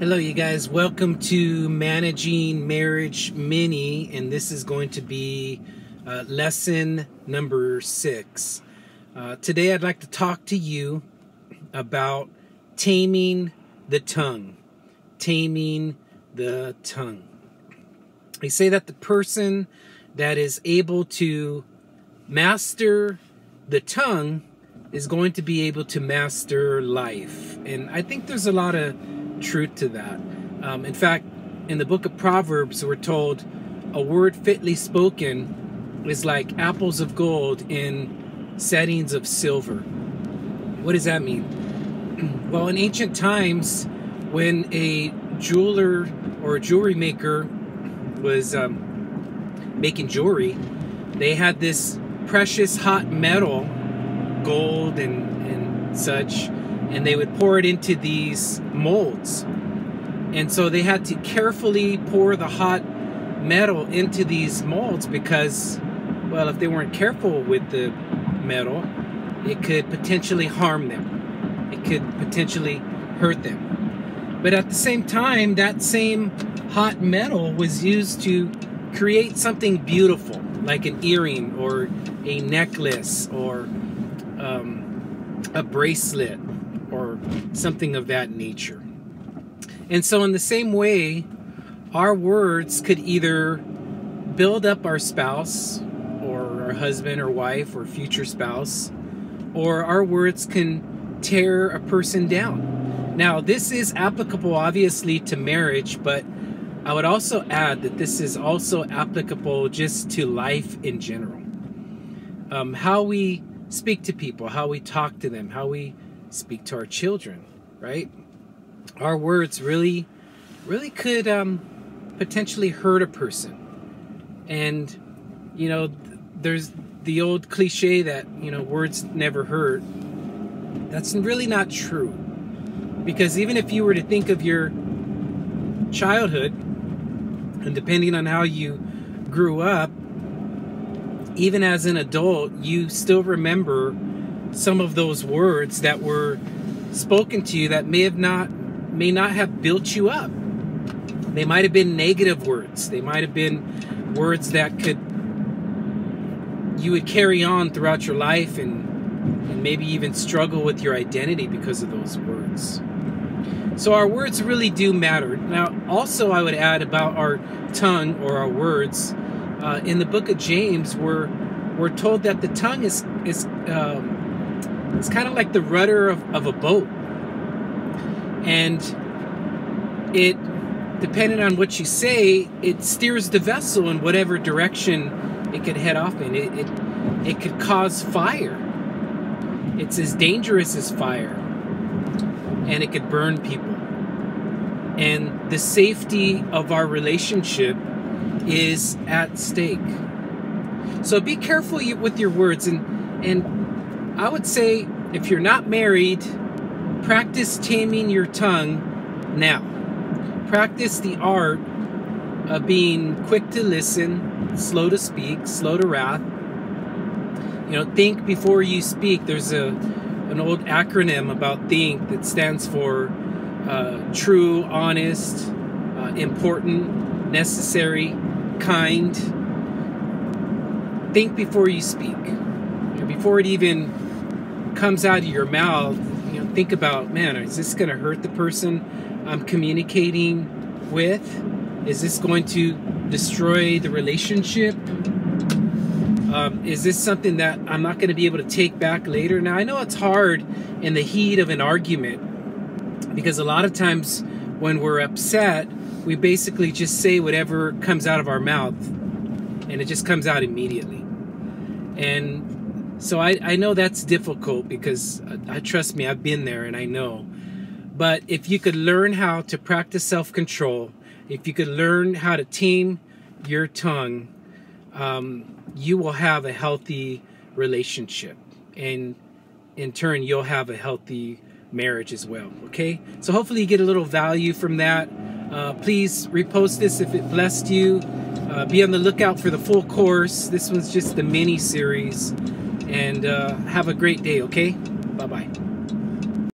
Hello, you guys. Welcome to Managing Marriage Mini, and this is going to be lesson number 6. Today, I'd like to talk to you about taming the tongue. Taming the tongue. They say that the person that is able to master the tongue is going to be able to master life. And I think there's a lot of truth to that. In fact, in the book of Proverbs, we're told a word fitly spoken is like apples of gold in settings of silver. What does that mean? Well, in ancient times, when a jeweler or a jewelry maker was making jewelry, they had this precious hot metal, gold and such, and they would pour it into these molds. And so they had to carefully pour the hot metal into these molds because, well, if they weren't careful with the metal, it could potentially harm them. It could potentially hurt them. But at the same time, that same hot metal was used to create something beautiful, like an earring or a necklace or a bracelet or something of that nature. And so in the same way, our words could either build up our spouse or our husband or wife or future spouse, or our words can tear a person down. Now, this is applicable obviously to marriage, but I would also add that this is also applicable just to life in general. How we speak to people, how we talk to them, how we speak to our children, right? Our words really could potentially hurt a person. And, you know, there's the old cliche that, you know, words never hurt. That's really not true. Because even if you were to think of your childhood, and depending on how you grew up, even as an adult, you still remember some of those words that were spoken to you that may not have built you up. They might have been negative words. They might have been words that you would carry on throughout your life and maybe even struggle with your identity because of those words. So our words really do matter. Now, also I would add about our tongue or our words. In the book of James, we're told that the tongue is it's kind of like the rudder of a boat, and it, depending on what you say, it steers the vessel in whatever direction it could head off in. It could cause fire. It's as dangerous as fire, and it could burn people. And the safety of our relationship is at stake. So be careful with your words, and I would say if you're not married, practice taming your tongue now. Practice the art of being quick to listen, slow to speak, slow to wrath. You know, think before you speak. There's an old acronym about THINK that stands for true, honest, important, necessary, kind. Think before you speak. You know, before it even comes out of your mouth, you know, think about, man, is this going to hurt the person I'm communicating with? Is this going to destroy the relationship? Is this something that I'm not going to be able to take back later? Now, I know it's hard in the heat of an argument, because a lot of times when we're upset, we basically just say whatever comes out of our mouth, and it just comes out immediately. And so I know that's difficult, because trust me, I've been there and I know. But if you could learn how to practice self-control, if you could learn how to tame your tongue, you will have a healthy relationship. And in turn, you'll have a healthy marriage as well. Okay? So hopefully you get a little value from that. Please repost this if it blessed you. Be on the lookout for the full course. This one's just the mini series. And have a great day, okay?